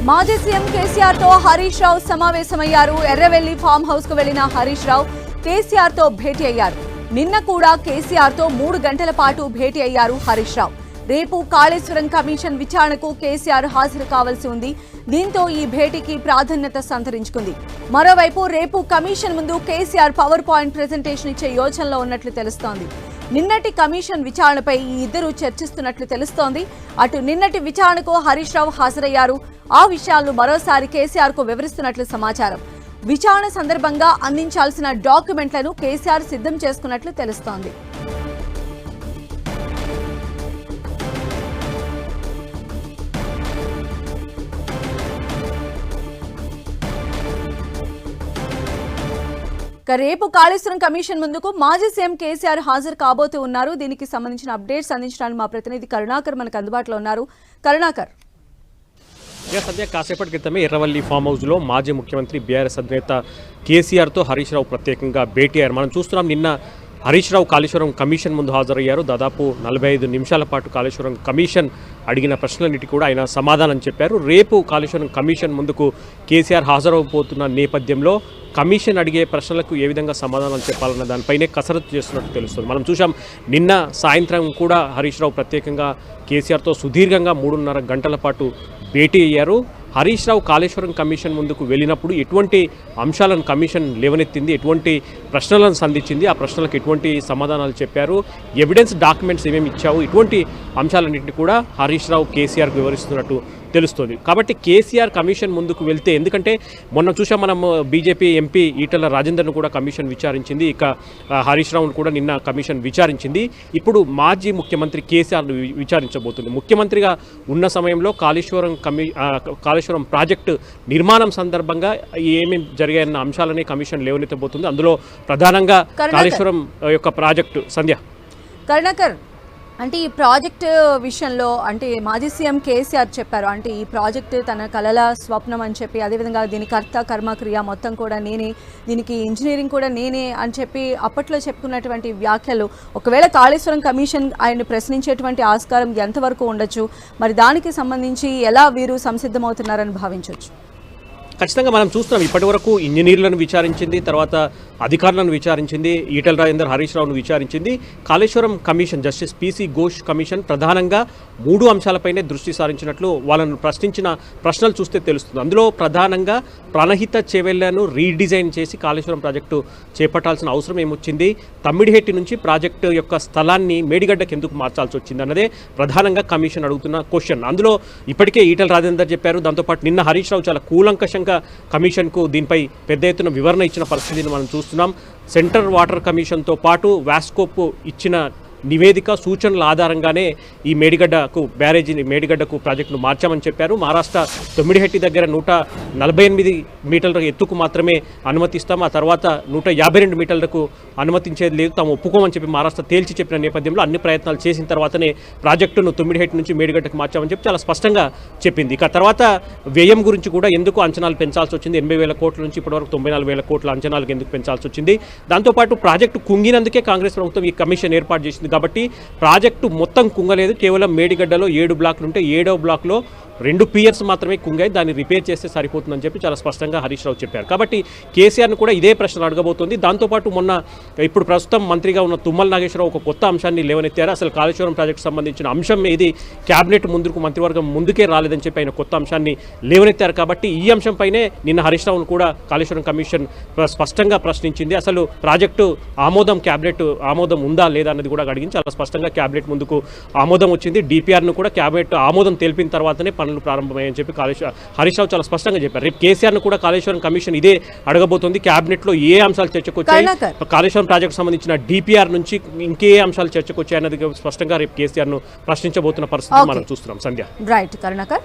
మాజీ సీఎం కేసీఆర్ తో హరీష్ రావు సమావేశమయ్యారు. ఎర్రవెల్లి ఫామ్ హౌస్ కు వెళ్లిన హరీష్ రావు కేసీఆర్ తో భేటీ అయ్యారు. నిన్న కూడా కేసీఆర్ తో 3 గంటల పాటు భేటీ అయ్యారు హరీష్ రావు. రేపు కాళేశ్వరం కమిషన్ విచారణకు కేసీఆర్ హాజరు కావాల్సి ఉంది. దీంతో ఈ భేటీకి ప్రాధాన్యత సంతరించుకుంది. మరోవైపు రేపు కమిషన్ ముందు కేసీఆర్ పవర్ పాయింట్ ప్రెజెంటేషన్ ఇచ్చే యోచనలో ఉన్నట్లు తెలుస్తోంది. నిన్నటి కమిషన్ విచారణపై ఈ ఇద్దరు చర్చిస్తున్నట్లు తెలుస్తోంది. అటు నిన్నటి విచారణకు హరీష్ రావు హాజరయ్యారు. ఆ విషయాలను మరోసారి కేసీఆర్ కు వివరిస్తున్నట్లు సమాచారం. విచారణ సందర్భంగా అందించాల్సిన డాక్యుమెంట్లను కేసీఆర్ సిద్ధం చేసుకున్నట్లు తెలుస్తోంది. రేపు కాళేశ్వరం కమిషన్ ముందుకు మాజీ సీఎం కేసీఆర్ హాజరు కాబోతూ ఉన్నారు. దీనికి సంబంధించిన అప్డేట్స్ అందించడానికి మా ప్రతినిధి కరుణాకర్ మనకు అందుబాటులో ఉన్నారు. కరుణాకర్, సద్య కాసేపటి క్రితమే ఎర్రవల్లి ఫామ్ హౌస్లో మాజీ ముఖ్యమంత్రి బీఆర్ఎస్ అధినేత కేసీఆర్తో హరీష్ రావు ప్రత్యేకంగా భేటీ అయ్యారు. మనం చూస్తున్నాం, నిన్న హరీష్ రావు కాళేశ్వరం కమిషన్ ముందు హాజరయ్యారు. దాదాపు 45 నిమిషాల పాటు కాళేశ్వరం కమిషన్ అడిగిన ప్రశ్నలన్నిటి కూడా ఆయన సమాధానం చెప్పారు. రేపు కాళేశ్వరం కమిషన్ ముందుకు కేసీఆర్ హాజరవబోతున్న నేపథ్యంలో కమిషన్ అడిగే ప్రశ్నలకు ఏ విధంగా సమాధానాలు చెప్పాలన్న దానిపైనే కసరత్తు చేస్తున్నట్టు తెలుస్తుంది. మనం చూసాం, నిన్న సాయంత్రం కూడా హరీష్ రావు ప్రత్యేకంగా కేసీఆర్తో సుదీర్ఘంగా 3.5 గంటల పాటు భేటీ అయ్యారు. హరీష్ రావు కాళేశ్వరం కమిషన్ ముందుకు వెళ్ళినప్పుడు ఎటువంటి అంశాలను కమిషన్ లేవనెత్తింది, ఎటువంటి ప్రశ్నలను సంధించింది, ఆ ప్రశ్నలకు ఎటువంటి సమాధానాలు చెప్పారు, ఎవిడెన్స్ డాక్యుమెంట్స్ ఏమేమి ఇచ్చావు, ఇటువంటి అంశాలన్నింటినీ కూడా హరీష్ రావు కేసీఆర్కు వివరిస్తున్నట్టు తెలుస్తుంది. కాబట్టి కేసీఆర్ కమిషన్ ముందుకు వెళ్తే, ఎందుకంటే మొన్న చూసాం మనం బీజేపీ ఎంపీ ఈటెల రాజేందర్ను కూడా కమిషన్ విచారించింది, ఇక హరీష్ రావును కూడా నిన్న కమిషన్ విచారించింది. ఇప్పుడు మాజీ ముఖ్యమంత్రి కేసీఆర్ను విచారించబోతుంది. ముఖ్యమంత్రిగా ఉన్న సమయంలో కాళేశ్వరం ప్రాజెక్టు నిర్మాణం సందర్భంగా ఏమేమి జరిగాయన్న అంశాలనే కమిషన్ లేవనెత్తబోతుంది. అందులో ప్రధానంగా కాళేశ్వరం యొక్క ప్రాజెక్టు. సంధ్య, కరుణాకర్, అంటే ఈ ప్రాజెక్టు విషయంలో అంటే మాజీ సీఎం కేసీఆర్ చెప్పారు, అంటే ఈ ప్రాజెక్టు తన కలల స్వప్నం అని చెప్పి, అదేవిధంగా దీని కర్త కర్మక్రియ మొత్తం కూడా నేనే, దీనికి ఇంజనీరింగ్ కూడా నేనే అని చెప్పి అప్పట్లో చెప్పుకున్నటువంటి వ్యాఖ్యలు ఒకవేళ కాళేశ్వరం కమిషన్ ఆయన్ని ప్రశ్నించేటువంటి ఆస్కారం ఎంతవరకు ఉండొచ్చు, మరి దానికి సంబంధించి ఎలా వీరు సంసిద్ధమవుతున్నారని భావించవచ్చు? ఖచ్చితంగా మనం చూస్తున్నాం, ఇప్పటి వరకు ఇంజనీర్లను విచారించింది, తర్వాత అధికారులను విచారించింది, ఈటెల రాజేందర్ హరీష్ రావును విచారించింది. Kaleshwaram commission justice PC Ghose commission ప్రధానంగా 3 అంశాలపైనే దృష్టి సారించినట్లు వాళ్ళను ప్రశ్నించిన ప్రశ్నలు చూస్తే తెలుస్తుంది. అందులో ప్రధానంగా ప్రాణహిత చేవెళ్లను రీడిజైన్ చేసి కాళేశ్వరం ప్రాజెక్టు చేపట్టాల్సిన అవసరం ఏమొచ్చింది, తమ్మిడిహెట్టి నుంచి ప్రాజెక్టు యొక్క స్థలాన్ని మేడిగడ్డకు ఎందుకు మార్చాల్సి వచ్చింది అన్నదే ప్రధానంగా కమిషన్ అడుగుతున్న క్వశ్చన్. అందులో ఇప్పటికే ఈటెల రాజేందర్ చెప్పారు, దాంతోపాటు నిన్న హరీష్ రావు చాలా కూలంకషంగా కమిషన్కు దీనిపై పెద్ద ఎత్తున వివరణ ఇచ్చిన పరిస్థితిని మనం చూస్తున్నాం. సెంట్రల్ వాటర్ కమిషన్తో పాటు వాస్కోప్ ఇచ్చిన నివేదిక సూచనల ఆధారంగానే ఈ మేడిగడ్డకు ప్రాజెక్టును మార్చామని చెప్పారు. మహారాష్ట్ర తొమ్మిడిహెట్టి దగ్గర 148 మీటర్ల ఎత్తుకు మాత్రమే అనుమతిస్తాం, ఆ తర్వాత 152 మీటర్లకు అనుమతించేది లేదు, తాము ఒప్పుకోమని చెప్పి మహారాష్ట్ర తేల్చి చెప్పిన నేపథ్యంలో అన్ని ప్రయత్నాలు చేసిన తర్వాతనే ప్రాజెక్టును తొమ్మిడిహెట్టి నుంచి మేడిగడ్డకు మార్చామని చెప్పి చాలా స్పష్టంగా చెప్పింది. ఇక తర్వాత వ్యయం గురించి కూడా ఎందుకు అంచనాలు పెంచాల్సి వచ్చింది, 80,000 కోట్ల నుంచి ఇప్పటివరకు 94,000 కోట్ల అంచనాలకు ఎందుకు పెంచాల్సి వచ్చింది, దాంతోపాటు ప్రాజెక్టు కుంగినందుకే కాంగ్రెస్ ప్రభుత్వం ఈ కమిషన్ ఏర్పాటు చేసింది. కాబట్టి ప్రాజెక్టు మొత్తం కుంగలేదు, కేవలం మేడిగడ్డలో 7 బ్లాక్లు ఉంటే 7వ బ్లాక్లో 2 పియర్స్ మాత్రమే కుంగాయి, దాన్ని రిపేర్ చేస్తే సరిపోతుందని చెప్పి చాలా స్పష్టంగా హరీష్ రావు చెప్పారు. కాబట్టి కేసీఆర్ను కూడా ఇదే ప్రశ్న అడగబోతోంది. దాంతోపాటు ఇప్పుడు ప్రస్తుతం మంత్రిగా ఉన్న తుమ్మల నాగేశ్వరరావు ఒక కొత్త అంశాన్ని లేవనెత్తారు. అసలు కాళేశ్వరం ప్రాజెక్టు సంబంధించిన అంశం ఏది క్యాబినెట్ ముందుకు మంత్రివర్గం ముందుకే రాలేదని చెప్పి ఆయన కొత్త అంశాన్ని లేవనెత్తారు. కాబట్టి ఈ అంశంపైనే నిన్న హరీష్ రావును కూడా కాళేశ్వరం కమిషన్ స్పష్టంగా ప్రశ్నించింది. అసలు ప్రాజెక్టు క్యాబినెట్ ఆమోదం ఉందా లేదా అన్నది కూడా అడిగింది. చాలా స్పష్టంగా క్యాబినెట్ ముందుకు ఆమోదం వచ్చింది. డిపిఆర్ను కూడా క్యాబినెట్ ఆమోదం తెలిపిన తర్వాతనే పనులు ప్రారంభమయ్యని చెప్పి హరీష్ రావు చాలా స్పష్టంగా చెప్పారు. రేపు కేసీఆర్ను కూడా కాళేశ్వరం కమిషన్ ఇదే అడగబోతోంది. క్యాబినెట్లో ఏ అంశాలు చర్చకు వచ్చాయి, కాళేశ్వరం ప్రాజెక్టు సంబంధించిన డిపిఆర్ నుంచి ఇంకే అంశాలు చర్చకు వచ్చాయన్నది స్పష్టంగా రేపు కేసీఆర్ను ప్రశ్నించబోతున్న పరిస్థితి మనం చూస్తున్నాం. సంధ్య, రైట్ కరుణాకర్.